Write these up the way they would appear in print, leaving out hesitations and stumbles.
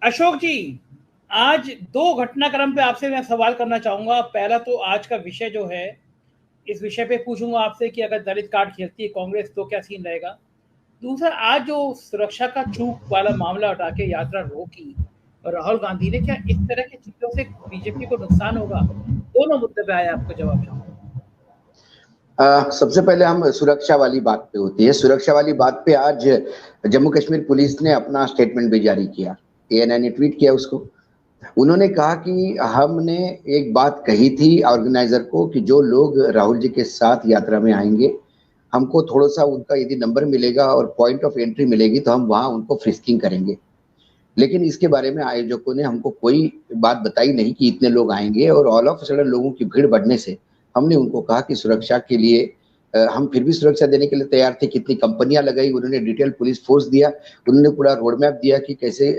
अशोक जी, आज दो घटनाक्रम पे आपसे मैं सवाल करना चाहूंगा। पहला तो आज का विषय जो है, इस विषय पे पूछूंगा आपसे कि अगर दलित कार्ड खेलती है कांग्रेस तो क्या सीन रहेगा। दूसरा, आज जो सुरक्षा का चूक वाला मामला उठा के यात्रा रोकी और राहुल गांधी ने, क्या इस तरह की चीजों से बीजेपी को नुकसान होगा? दोनों मुद्दे पे आए, आपको जवाब चाहूंगा। सबसे पहले हम सुरक्षा वाली बात पे होती है। सुरक्षा वाली बात पे आज जम्मू कश्मीर पुलिस ने अपना स्टेटमेंट भी जारी किया। एएनआई ने ट्वीट किया उसको। उन्होंने कहा कि हमने एक बात कही थी ऑर्गेनाइजर को कि जो लोग राहुल जी के साथ यात्रा में आएंगे, हमको थोड़ा सा उनका यदि नंबर मिलेगा और पॉइंट ऑफ एंट्री मिलेगी तो हम वहां उनको फ्रिस्किंग करेंगे। लेकिन इसके बारे में आयोजकों ने हमको कोई बात बताई नहीं कि इतने लोग आएंगे, और ऑल ऑफ सडन लोगों की भीड़ बढ़ने से हमने उनको कहा कि सुरक्षा के लिए हम फिर भी सुरक्षा देने के लिए तैयार थे। कितनी कंपनियां लगाई, उन्होंने डिटेल पुलिस फोर्स दिया, उन्होंने पूरा रोड मैप दिया कि कैसे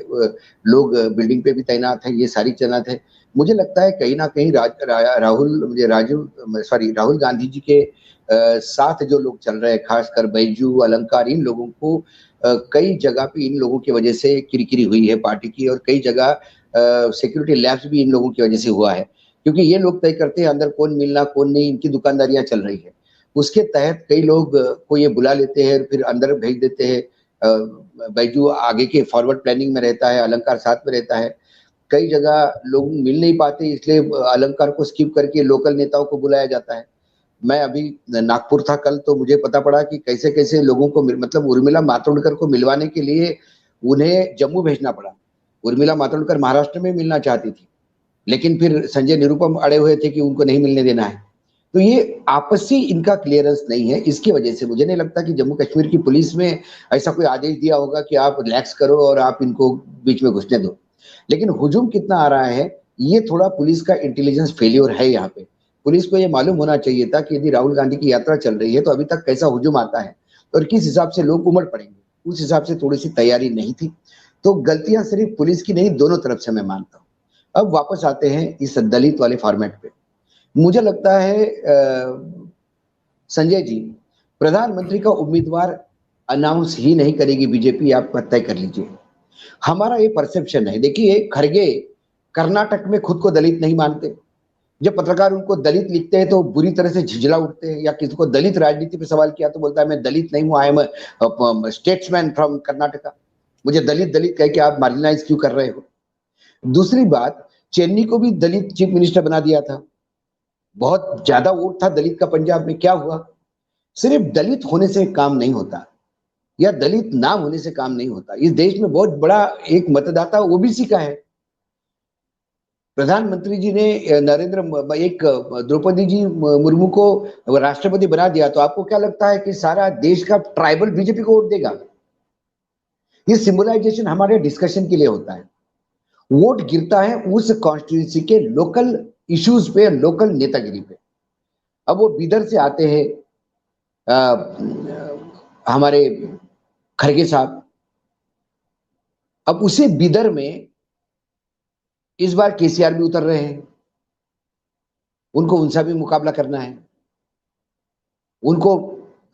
लोग बिल्डिंग पे भी तैनात है, ये सारी तैनात है। मुझे लगता है कहीं ना कहीं राहुल गांधी जी के साथ जो लोग चल रहे हैं, खासकर बैजू, अलंकार, इन लोगों को कई जगह पे इन लोगों की वजह से किरकिरी हुई है पार्टी की, और कई जगह सिक्योरिटी लैप्स भी इन लोगों की वजह से हुआ है, क्योंकि ये लोग तय करते हैं अंदर कौन मिलना कौन नहीं, इनकी दुकानदारियां चल रही है। उसके तहत कई लोग को ये बुला लेते हैं, फिर अंदर भेज देते हैं। बैजू आगे के फॉरवर्ड प्लानिंग में रहता है, अलंकार साथ में रहता है। कई जगह लोग मिल नहीं पाते, इसलिए अलंकार को स्किप करके लोकल नेताओं को बुलाया जाता है। मैं अभी नागपुर था कल, तो मुझे पता पड़ा कि कैसे कैसे लोगों को मतलब उर्मिला मातोंडकर को मिलवाने के लिए उन्हें जम्मू भेजना पड़ा। उर्मिला मातोंडकर महाराष्ट्र में मिलना चाहती थी, लेकिन फिर संजय निरुपम अड़े हुए थे कि उनको नहीं मिलने देना है। तो ये आपसी इनका क्लियरेंस नहीं है। इसकी वजह से मुझे नहीं लगता कि जम्मू कश्मीर की पुलिस में ऐसा कोई आदेश दिया होगा कि आप रिलैक्स करो और आप इनको बीच में घुसने दो। लेकिन हुजूम कितना आ रहा है, ये थोड़ा पुलिस का इंटेलिजेंस फेलियर है। यहाँ पे पुलिस को ये मालूम होना चाहिए था कि यदि राहुल गांधी की यात्रा चल रही है तो अभी तक कैसा हुजूम आता है और किस हिसाब से लोग उमड़ पड़ेंगे, उस हिसाब से थोड़ी सी तैयारी नहीं थी। तो गलतियां सिर्फ पुलिस की नहीं, दोनों तरफ से मैं मानता हूँ। अब वापस आते हैं इस दलित वाले फॉर्मेट पे। मुझे लगता है संजय जी, प्रधानमंत्री का उम्मीदवार अनाउंस ही नहीं करेगी बीजेपी, आप तय कर लीजिए। हमारा ये परसेप्शन है। देखिए, खड़गे कर्नाटक में खुद को दलित नहीं मानते। जब पत्रकार उनको दलित लिखते हैं तो बुरी तरह से झिझला उठते हैं, या किसी को दलित राजनीति पे सवाल किया तो बोलता है मैं दलित नहीं हूं, I am statesman from Karnataka. मुझे दलित दलित कह के आप मार्जिनाइज क्यों कर रहे हो? दूसरी बात, चेन्नई को भी दलित चीफ मिनिस्टर बना दिया था। बहुत ज्यादा वोट था दलित का पंजाब में, क्या हुआ? सिर्फ दलित होने से काम नहीं होता, या दलित नाम होने से काम नहीं होता। इस देश में बहुत बड़ा एक मतदाता ओबीसी का है। प्रधानमंत्री जी ने द्रौपदी जी मुर्मू को राष्ट्रपति बना दिया, तो आपको क्या लगता है कि सारा देश का ट्राइबल बीजेपी को वोट देगा? ये सिंबलाइजेशन हमारे डिस्कशन के लिए होता है। वोट गिरता है उस कॉन्स्टिट्यूंसी के लोकल इश्यूज पे, लोकल नेतागिरी पे। अब वो बिदर से आते हैं हमारे खड़गे साहब। अब उसी बिदर में इस बार केसीआर भी उतर रहे हैं, उनको उनसा भी मुकाबला करना है। उनको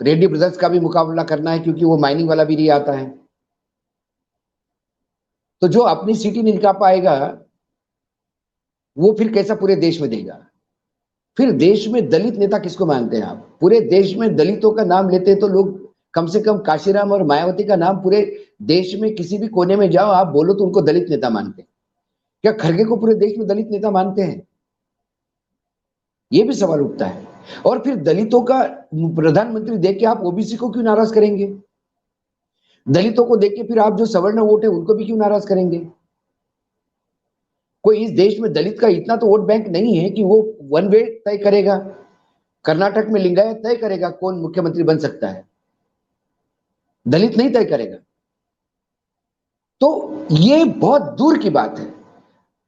रेड्डी ब्रदर्स का भी मुकाबला करना है, क्योंकि वो माइनिंग वाला भी नहीं आता है। तो जो अपनी सीटी नहीं निकाल पाएगा वो फिर कैसा पूरे देश में देगा? फिर देश में दलित नेता किसको मानते हैं आप? पूरे देश में दलितों का नाम लेते हैं तो लोग, कम से कम काशीराम और मायावती का नाम पूरे देश में किसी भी कोने में जाओ आप बोलो तो उनको दलित नेता मानते हैं। क्या खड़गे को पूरे देश में दलित नेता मानते हैं? ये भी सवाल उठता है। और फिर दलितों का प्रधानमंत्री देख के आप ओबीसी को क्यों नाराज करेंगे? दलितों को देख के फिर आप जो सवर्ण वोट है उनको भी क्यों नाराज करेंगे? कोई इस देश में दलित का इतना तो वोट बैंक नहीं है कि वो वन वे तय करेगा। कर्नाटक में लिंगायत तय करेगा कौन मुख्यमंत्री बन सकता है, दलित नहीं तय करेगा। तो ये बहुत दूर की बात है।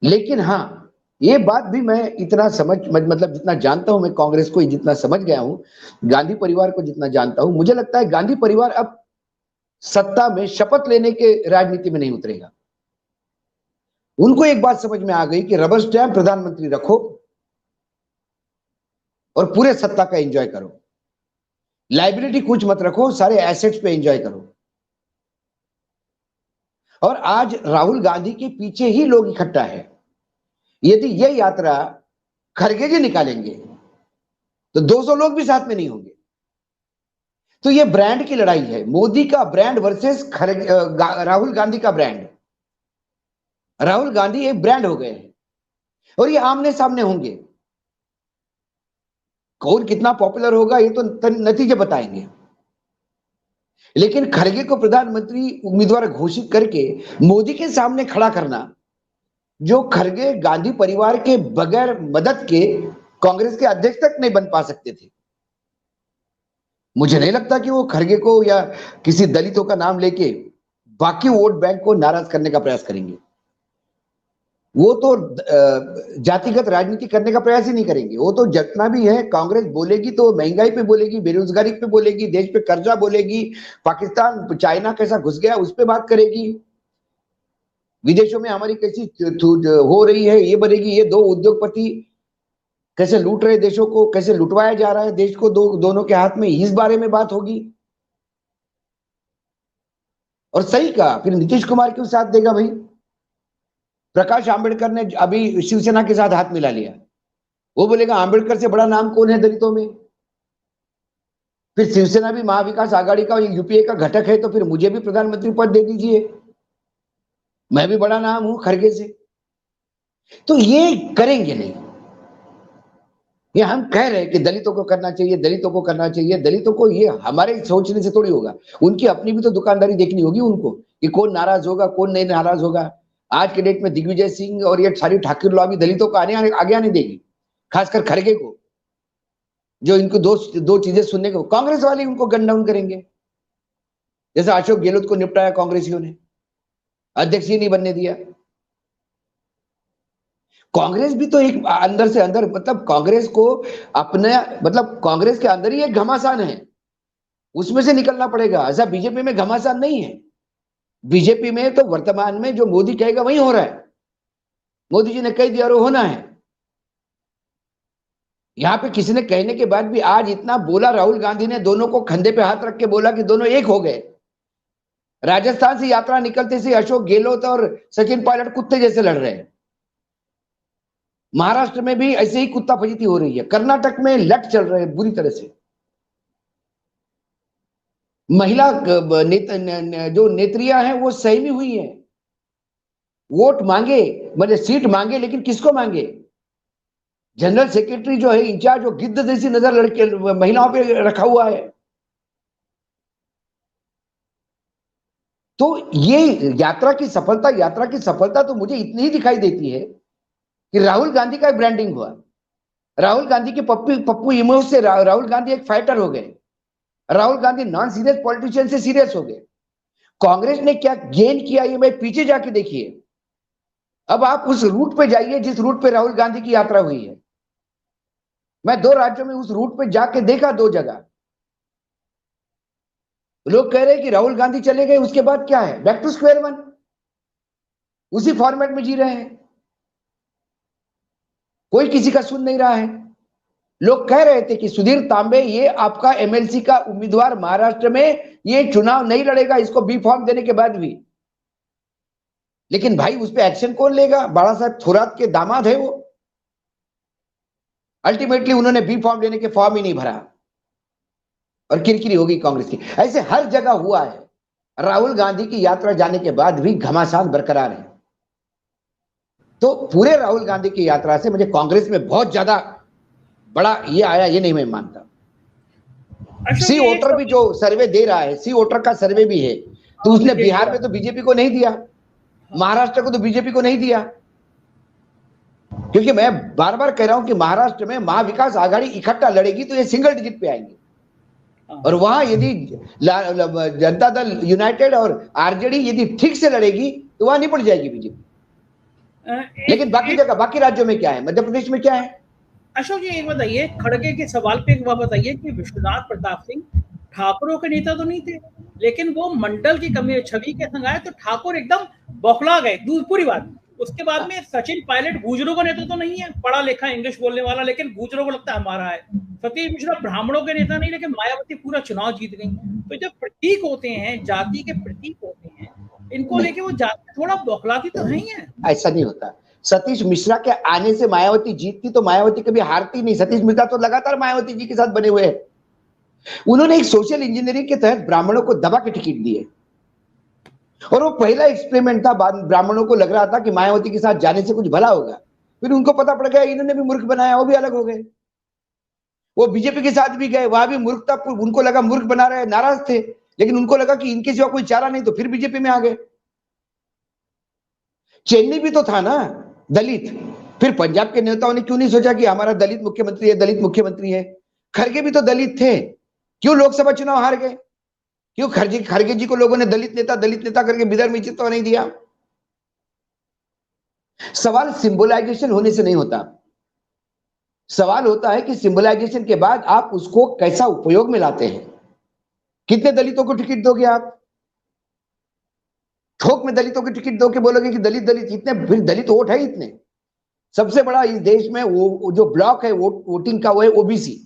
लेकिन हाँ, ये बात भी मैं इतना मतलब जितना जानता हूं, मैं कांग्रेस को जितना समझ गया हूं, गांधी परिवार को जितना जानता हूं, मुझे लगता है गांधी परिवार अब सत्ता में शपथ लेने के राजनीति में नहीं उतरेगा। उनको एक बात समझ में आ गई कि रबर स्टैंप प्रधानमंत्री रखो और पूरे सत्ता का एंजॉय करो, लाइबिलिटी कुछ मत रखो, सारे एसेट्स पे एंजॉय करो। और आज राहुल गांधी के पीछे ही लोग इकट्ठा है। यदि यह यात्रा खड़गे जी निकालेंगे तो 200 लोग भी साथ में नहीं होंगे। तो यह ब्रांड की लड़ाई है, मोदी का ब्रांड वर्सेस राहुल गांधी का ब्रांड। राहुल गांधी एक ब्रांड हो गए हैं और ये आमने सामने होंगे। कौन कितना पॉपुलर होगा ये तो नतीजे बताएंगे, लेकिन खड़गे को प्रधानमंत्री उम्मीदवार घोषित करके मोदी के सामने खड़ा करना, जो खड़गे गांधी परिवार के बगैर मदद के कांग्रेस के अध्यक्ष तक नहीं बन पा सकते थे। मुझे नहीं लगता कि वो खड़गे को या किसी दलितों का नाम लेके बाकी वोट बैंक को नाराज करने का प्रयास करेंगे। वो तो जातिगत राजनीति करने का प्रयास ही नहीं करेंगे। वो तो जितना भी है, कांग्रेस बोलेगी तो महंगाई पे बोलेगी, बेरोजगारी पे बोलेगी, देश पे कर्जा बोलेगी, पाकिस्तान चाइना कैसा घुस गया उस पे बात करेगी, विदेशों में हमारी कैसी हो रही है ये बनेगी, ये दो उद्योगपति कैसे लूट रहे देशों को, कैसे लुटवाया जा रहा है देश को दोनों के हाथ में, इस बारे में बात होगी। और सही कहा, फिर नीतीश कुमार क्यों साथ देगा भाई? प्रकाश आंबेडकर ने अभी शिवसेना के साथ हाथ मिला लिया, वो बोलेगा आंबेडकर से बड़ा नाम कौन है दलितों में? फिर शिवसेना भी महाविकास आघाड़ी का यूपीए का घटक है, तो फिर मुझे भी प्रधानमंत्री पद दे दीजिए, मैं भी बड़ा नाम हूं खड़गे से। तो ये करेंगे नहीं। ये हम कह रहे हैं कि दलितों को करना चाहिए, दलितों को करना चाहिए, दलितों को, ये हमारे सोचने से थोड़ी होगा। उनकी अपनी भी तो दुकानदारी देखनी होगी उनको, कि कौन नाराज होगा कौन नहीं नाराज होगा। आज के डेट में दिग्विजय सिंह और ये सारी ठाकुर लॉबी दलितों को आगे आने देगी, खासकर खड़गे को, जो इनको दो चीजें सुनने को, कांग्रेस वाले उनको गन डाउन करेंगे। जैसे अशोक गहलोत को निपटाया कांग्रेसियों ने, अध्यक्ष ही नहीं बनने दिया। कांग्रेस भी तो एक अंदर से अंदर, मतलब कांग्रेस को अपने, मतलब कांग्रेस के अंदर ही एक घमासान है, उसमें से निकलना पड़ेगा। ऐसा बीजेपी में घमासान नहीं है। बीजेपी में तो वर्तमान में जो मोदी कहेगा वही हो रहा है, मोदी जी ने कह दिया और होना है। यहां पे किसी ने कहने के बाद भी आज इतना बोला, राहुल गांधी ने दोनों को कंधे पे हाथ रख के बोला कि दोनों एक हो गए। राजस्थान से यात्रा निकलते से अशोक गहलोत और सचिन पायलट कुत्ते जैसे लड़ रहे हैं। महाराष्ट्र में भी ऐसे ही कुत्ता फजीती हो रही है। कर्नाटक में लट चल रहे हैं बुरी तरह से। महिला जो नेत्रियां हैं वो सहमी हुई हैं, वोट मांगे, मतलब सीट मांगे, लेकिन किसको मांगे? जनरल सेक्रेटरी जो है इंचार्ज, वो गिद्ध जैसी नजर लड़के महिलाओं पे रखा हुआ है। तो ये यात्रा की सफलता तो मुझे इतनी ही दिखाई देती है कि राहुल गांधी का ब्रांडिंग हुआ। राहुल गांधी के पप्पू इमोज से राहुल गांधी एक फाइटर हो गए। Rahul Gandhi non serious politician से सीरियस हो गए। कांग्रेस ने क्या गेन किया ये मैं पीछे जाके देखिए। अब आप उस रूट पे जाइए जिस रूट पे राहुल गांधी की यात्रा हुई है। मैं 2 राज्यों में उस रूट पे जाके देखा, 2 जगह। लोग कह रहे हैं कि राहुल गांधी चले गए, उसके बाद क्या है? बैक टू स्क्वायर वन, उसी फॉर्मेट में जी रहे हैं, कोई किसी का सुन नहीं रहा है। लोग कह रहे थे कि सुधीर तांबे ये आपका एमएलसी का उम्मीदवार महाराष्ट्र में ये चुनाव नहीं लड़ेगा, इसको बी फॉर्म देने के बाद भी। लेकिन भाई उस पर एक्शन कौन लेगा? बाला साहब थोरात के दामाद है वो। अल्टीमेटली उन्होंने बी फॉर्म देने के फॉर्म ही नहीं भरा और किरकिरी होगी कांग्रेस की। ऐसे हर जगह हुआ है। राहुल गांधी की यात्रा जाने के बाद भी घमासान बरकरार है। तो पूरे राहुल गांधी की यात्रा से मुझे कांग्रेस में बहुत ज्यादा बड़ा ये आया, ये नहीं मैं मानता। सी वोटर भी जो सर्वे दे रहा है, सी वोटर का सर्वे भी है, तो उसने बिहार में तो बीजेपी को नहीं दिया, महाराष्ट्र को तो बीजेपी को नहीं दिया। क्योंकि मैं बार बार कह रहा हूं कि महाराष्ट्र में महाविकास आघाड़ी इकट्ठा लड़ेगी तो ये सिंगल डिजिट पे आएंगे, और वहां यदि जनता दल यूनाइटेड और आरजेडी यदि ठीक से लड़ेगी तो वहां निपट जाएगी बीजेपी। लेकिन बाकी जगह, बाकी राज्यों में क्या है? मध्य प्रदेश में क्या है? अशोक जी एक बताइए, खड़गे के सवाल पे एक बात बताइए कि विश्वनाथ प्रताप सिंह ठाकुरों के नेता तो नहीं थे, लेकिन वो मंडल की कमी छवि के संग आए तो ठाकुर एकदम बौखला गए, पूरी बात। उसके बाद में सचिन पायलट गुजरों का नेता तो नहीं है, पढ़ा लिखा इंग्लिश बोलने वाला, लेकिन गुजरों को लगता है हमारा है। सतीश मिश्रा ब्राह्मणों के नेता नहीं, लेकिन मायावती पूरा चुनाव जीत गई। तो जब प्रतीक होते हैं, जाति के प्रतीक होते हैं, इनको लेके वो जाते थोड़ा बौखलाती तो नहीं है। ऐसा नहीं होता। सतीश मिश्रा के आने से मायावती जीतती, तो मायावती कभी हारती नहीं। सतीश मिश्रा तो लगातार मायावती जी के साथ बने हुए हैं। उन्होंने एक सोशल इंजीनियरिंग के तहत ब्राह्मणों को दबा के टिकट दिए, और वो पहला एक्सपेरिमेंट था। बाद ब्राह्मणों को लग रहा था कि मायावती के साथ जाने से कुछ भला होगा, फिर उनको पता पड़ गया इन्होंने भी मूर्ख बनाया, वो भी अलग हो गए। वो बीजेपी के साथ भी गए, वहां भी मूर्खता, उनको लगा मूर्ख बना रहे, नाराज थे, लेकिन उनको लगा कि इनके सिवा कोई चारा नहीं, तो फिर बीजेपी में आ गए। चेन्नई भी तो था ना दलित, फिर पंजाब के नेताओं ने क्यों नहीं सोचा कि हमारा दलित मुख्यमंत्री है, दलित मुख्यमंत्री है। खड़गे भी तो दलित थे, क्यों लोकसभा चुनाव हार गए? क्यों खड़गे जी को लोगों ने दलित नेता करके विदर्भ में चित्त नहीं दिया? सवाल सिंबलाइजेशन होने से नहीं होता, सवाल होता है कि सिंबलाइजेशन के बाद आप उसको कैसा उपयोग में लाते हैं। कितने दलितों को टिकट दोगे आप? थोक में दलितों की टिकट दो के बोलोगे कि दलित दलित, इतने फिर दलित वोट है इतने। सबसे बड़ा इस देश में वो जो ब्लॉक है वोटिंग का, वो है ओबीसी।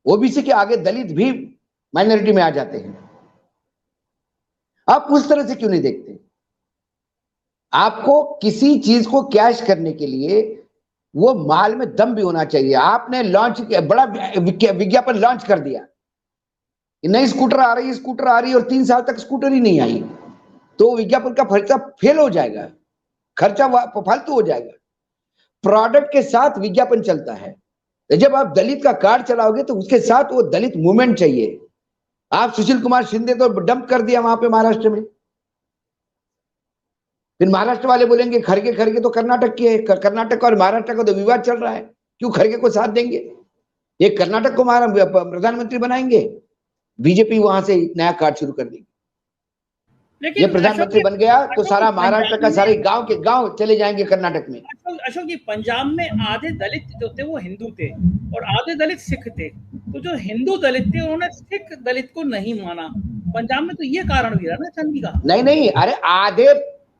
ओबीसी के आगे दलित भी माइनॉरिटी में आ जाते हैं। आप उस तरह से क्यों नहीं देखते? आपको किसी चीज को कैश करने के लिए वो माल में दम भी होना चाहिए। आपने लॉन्च किया, बड़ा विज्ञापन लॉन्च कर दिया, नई स्कूटर आ रही है, और 3 साल तक स्कूटर ही नहीं आई, तो विज्ञापन का खर्चा फेल हो जाएगा, खर्चा फालतू हो जाएगा। प्रोडक्ट के साथ विज्ञापन चलता है। जब आप दलित का कार्ड चलाओगे तो उसके साथ वो दलित मूवमेंट चाहिए। आप सुशील कुमार शिंदे तो डंप कर दिया वहां पे महाराष्ट्र में, फिर महाराष्ट्र वाले बोलेंगे खड़गे तो कर्नाटक के है, कर्नाटक और महाराष्ट्र का तो विवाद चल रहा है, क्यों खड़गे को साथ देंगे? ये कर्नाटक को प्रधानमंत्री बनाएंगे, बीजेपी वहां से नया कार्ड शुरू कर देगी। ये प्रधानमंत्री बन गया तो सारा महाराष्ट्र का सारे गांव के गांव चले जाएंगे कर्नाटक में। अशोक जी, पंजाब में आधे दलित जो थे वो हिंदू थे और आधे दलित सिख थे, तो जो हिंदू दलित थे उन्होंने सिख दलित को नहीं माना पंजाब में, तो ये कारण भी रहा ना चंदी का। नहीं, अरे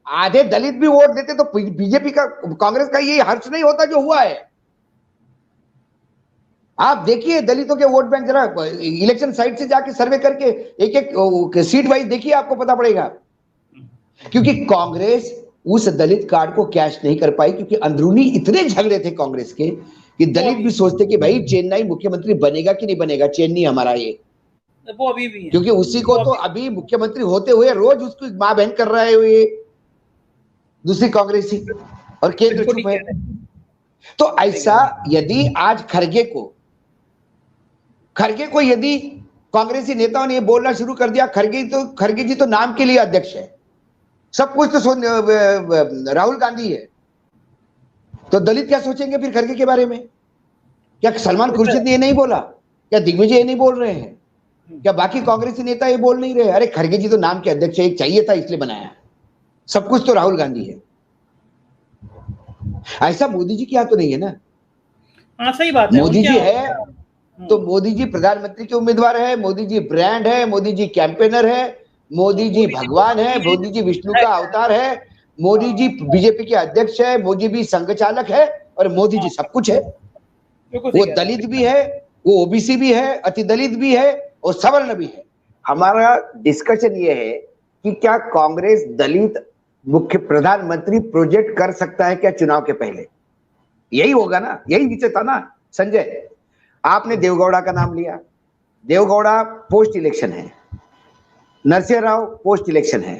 आधे दलित भी वोट देते तो बीजेपी का, कांग्रेस का ये हर्ष नहीं होता जो हुआ है। आप देखिए दलितों के वोट बैंक, जरा इलेक्शन साइट से जाके सर्वे करके एक एक सीट वाइज देखिए, आपको पता पड़ेगा। क्योंकि कांग्रेस उस दलित कार्ड को कैश नहीं कर पाई, क्योंकि अंदरूनी इतने झगड़े थे कांग्रेस के कि दलित भी सोचते कि भाई चेन्नई मुख्यमंत्री बनेगा कि नहीं बनेगा, चेन्नई हमारा ये, वो अभी भी है। क्योंकि उसी को तो अभी मुख्यमंत्री होते हुए रोज उसको मां बहन कर रहे हुए दूसरी कांग्रेसी, और केंद्र चुप है। तो ऐसा यदि आज खड़गे को यदि कांग्रेसी नेताओं ने ये बोलना शुरू कर दिया, खड़गे जी तो नाम के लिए अध्यक्ष है, सब कुछ तो राहुल गांधी है, तो दलित क्या सोचेंगे फिर खड़गे के बारे में? क्या सलमान खुर्शीद ने ये नहीं बोला? क्या दिग्विजय ये नहीं बोल रहे हैं? क्या बाकी कांग्रेसी नेता ये बोल नहीं रहे? अरे खड़गे जी तो नाम के अध्यक्ष है, एक चाहिए था इसलिए बनाया, सब कुछ तो राहुल गांधी है। ऐसा मोदी जी की यहाँ तो नहीं है ना। हाँ सही बात है, मोदी जी है तो मोदी जी प्रधानमंत्री के उम्मीदवार है, मोदी जी ब्रांड है, मोदी जी कैंपेनर है, मोदी जी भगवान है, मोदी जी विष्णु का अवतार है, मोदी जी बीजेपी के अध्यक्ष है, मोदी जी संघ चालक है, और मोदी जी सब कुछ है। वो दलित भी है, वो ओबीसी भी है, अति दलित भी है, और सवर्ण भी है। हमारा डिस्कशन ये है कि क्या कांग्रेस दलित मुख्य प्रधानमंत्री प्रोजेक्ट कर सकता है क्या चुनाव के पहले? यही होगा ना, यही विषय था ना संजय। आपने देवगौड़ा का नाम लिया, देवगौड़ा पोस्ट इलेक्शन है, नरसिंह राव पोस्ट इलेक्शन है,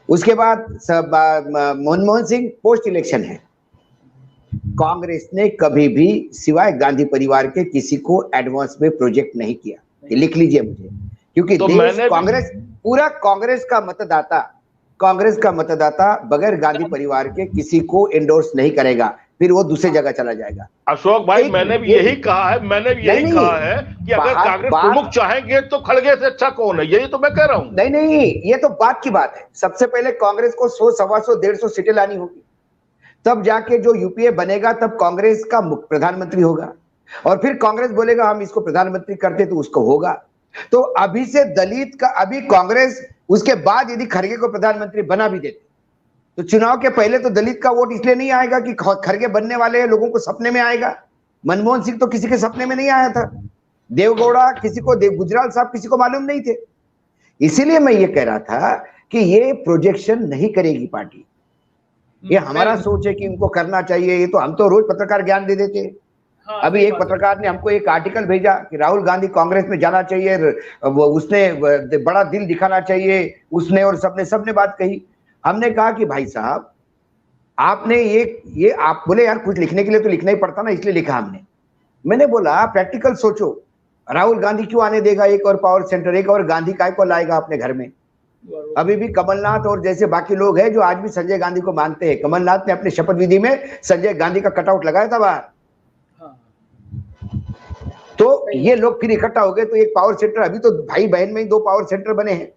उसके बाद मनमोहन सिंह पोस्ट इलेक्शन है। कांग्रेस ने कभी भी सिवाय गांधी परिवार के किसी को एडवांस में प्रोजेक्ट नहीं किया, लिख लीजिए मुझे, क्योंकि तो कांग्रेस पूरा कांग्रेस का मतदाता बगैर गांधी परिवार के किसी को एंडोर्स नहीं करेगा, फिर वो दूसरी जगह चला जाएगा। अशोक भाई, मैंने भी यही कहा है, कि अगर कांग्रेस प्रमुख चाहेंगे तो खड़गे से अच्छा कौन है, यही तो मैं कह रहा हूं। नहीं, ये तो बात की बात है। सबसे पहले कांग्रेस को 100, 125, 150 सीटें लानी होगी, तब जाके जो यूपीए बनेगा तब कांग्रेस का प्रधानमंत्री होगा, और फिर कांग्रेस बोलेगा हम इसको प्रधानमंत्री करते तो उसको होगा। तो अभी से दलित का, अभी कांग्रेस उसके बाद यदि खड़गे को प्रधानमंत्री बना भी देते तो चुनाव के पहले तो दलित का वोट इसलिए नहीं आएगा कि खड़गे बनने वाले लोगों को सपने में आएगा। मनमोहन सिंह तो किसी के सपने में नहीं आया था, देवगौड़ा किसी को, गुजराल साहब किसी को मालूम नहीं थे। इसीलिए मैं ये कह रहा था कि ये प्रोजेक्शन नहीं करेगी पार्टी। ये हमारा सोच है कि इनको करना चाहिए। ये तो हम तो रोज पत्रकार ज्ञान दे देते हैं। हाँ, अभी एक पत्रकार ने हमको एक आर्टिकल भेजा कि राहुल गांधी कांग्रेस में जाना चाहिए, उसने बड़ा दिल दिखाना चाहिए, उसने और सबने बात कही। हमने कहा कि भाई साहब आपने ये आप बोले यार कुछ लिखने के लिए तो लिखना ही पड़ता ना, इसलिए लिखा हमने। मैंने बोला प्रैक्टिकल सोचो, राहुल गांधी क्यों आने देगा एक और पावर सेंटर, एक और गांधी काय को लाएगा अपने घर में। अभी भी कमलनाथ और जैसे बाकी लोग हैं जो आज भी संजय गांधी को मानते हैं, कमलनाथ ने अपने शपथ विधि में संजय गांधी का कटआउट लगाया था बाहर। तो ये लोग फिर इकट्ठा हो गए तो एक पावर सेंटर, अभी तो भाई बहन में ही 2 पावर सेंटर बने हैं।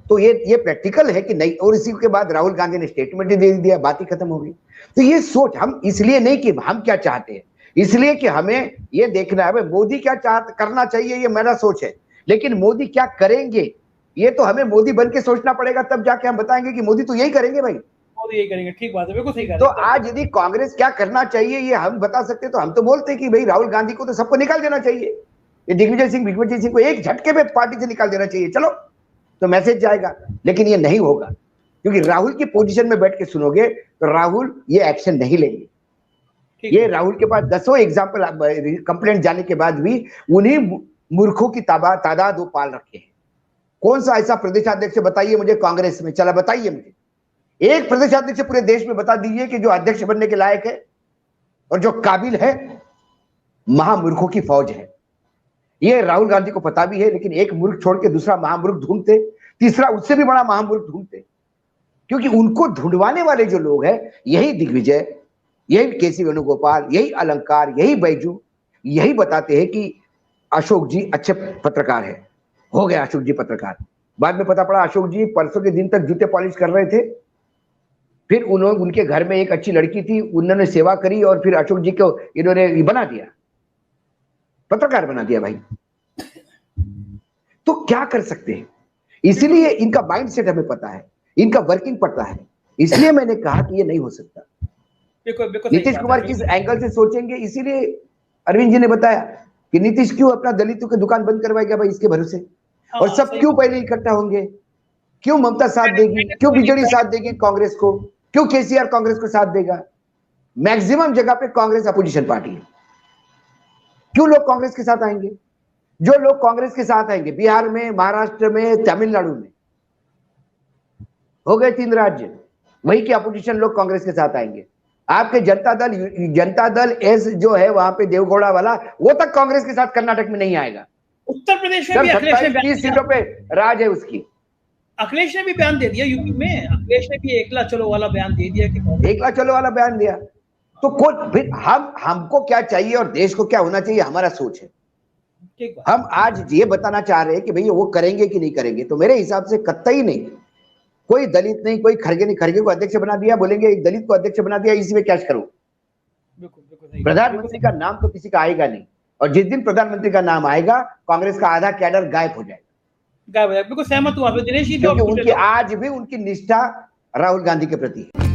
तो ये प्रैक्टिकल है कि नहीं। और इसी के बाद राहुल गांधी ने स्टेटमेंट दे दिया, बात ही खत्म हो गई। तो ये सोच हम इसलिए नहीं कि हम क्या चाहते हैं, इसलिए कि हमें ये देखना है मोदी क्या करना चाहिए, ये मेरा सोच है। लेकिन मोदी क्या करेंगे ये तो हमें मोदी बन के सोचना पड़ेगा, तब जाके हम बताएंगे कि मोदी तो यही करेंगे भाई, मोदी यही करेंगे। ठीक बात है, बिल्कुल सही कह रहे हैं। तो आज यदि कांग्रेस क्या करना चाहिए ये हम बता सकते तो हम तो बोलते कि भाई राहुल गांधी को तो सबको निकाल देना चाहिए, ये दिग्विजय सिंह को एक झटके में पार्टी से निकाल देना चाहिए, चलो तो मैसेज जाएगा। लेकिन ये नहीं होगा, क्योंकि राहुल की पोजीशन में बैठ के सुनोगे तो राहुल ये एक्शन नहीं लेंगे। ये राहुल के पास 10 एग्जाम्पल कंप्लेंट जाने के बाद भी उन्हीं मूर्खों की तादाद वो पाल रखे हैं। कौन सा ऐसा प्रदेशाध्यक्ष बताइए मुझे कांग्रेस में, चला बताइए मुझे एक प्रदेशाध्यक्ष पूरे देश में बता दीजिए कि जो अध्यक्ष बनने के लायक है और जो काबिल है। महामूर्खों की फौज है। ये राहुल गांधी को पता भी है, लेकिन एक मूर्ख छोड़ के दूसरा महामूर्ख ढूंढते, तीसरा उससे भी बड़ा महामूर्ख ढूंढते, क्योंकि उनको ढूंढवाने वाले जो लोग हैं यही दिग्विजय, यही केसी वेणुगोपाल, यही अलंकार, यही बैजू, यही बताते हैं कि अशोक जी अच्छे पत्रकार है। हो गया अशोक जी पत्रकार। बाद में पता पड़ा अशोक जी परसों के दिन तक जूते पॉलिश कर रहे थे। फिर उनके घर में एक अच्छी लड़की थी, उन्होंने सेवा करी और फिर अशोक जी को इन्होंने बना दिया, पत्रकार बना दिया भाई। तो क्या कर सकते हैं? इसीलिए इनका माइंड सेट हमें पता है, इनका वर्किंग पता है। इसलिए मैंने कहा कि ये नहीं हो सकता। नीतीश कुमार किस एंगल से सोचेंगे, इसीलिए अरविंद जी ने बताया कि नीतीश क्यों अपना दलितों की दुकान बंद करवाएगा भाई इसके भरोसे। और सब क्यों पहले इकट्ठा होंगे, क्यों ममता साथ देगी, क्यों बीजेडी साथ देगी कांग्रेस को, क्यों केसीआर कांग्रेस को साथ देगा। मैक्सिमम जगह पे कांग्रेस अपोजिशन पार्टी है। क्यों लोग कांग्रेस के साथ आएंगे? जो लोग कांग्रेस के साथ आएंगे बिहार में, महाराष्ट्र में, तमिलनाडु में, हो गए 3 राज्य, वही के अपोजिशन लोग कांग्रेस के साथ आएंगे। आपके जनता दल एस जो है वहां पे देवगौड़ा वाला, वो तक कांग्रेस के साथ कर्नाटक में नहीं आएगा। उत्तर प्रदेश में भी अखिलेश ने 30 सीटों पे राज है उसकी। अखिलेश ने भी बयान दे दिया यूपी में, अखिलेश ने भी एकला चलो वाला बयान दे दिया कि एकला चलो वाला बयान दिया। तो फिर हमको क्या चाहिए और देश को क्या होना चाहिए, हमारा सोच है। हम आज ये बताना चाह रहे हैं कि भैया वो करेंगे कि नहीं करेंगे, तो मेरे हिसाब से कतई नहीं। कोई दलित नहीं, कोई खड़गे नहीं, खड़गे को अध्यक्ष बना दिया, बोलेंगे एक दलित को अध्यक्ष बना दिया, इसी में कैश करो। प्रधानमंत्री का नाम तो किसी का आएगा नहीं, और जिस दिन प्रधानमंत्री का नाम आएगा कांग्रेस का आधा कैडर गायब हो जाएगा। बिल्कुल सहमत हूं आप दिनेश जी, क्योंकि उनकी आज भी उनकी निष्ठा राहुल गांधी के प्रति है।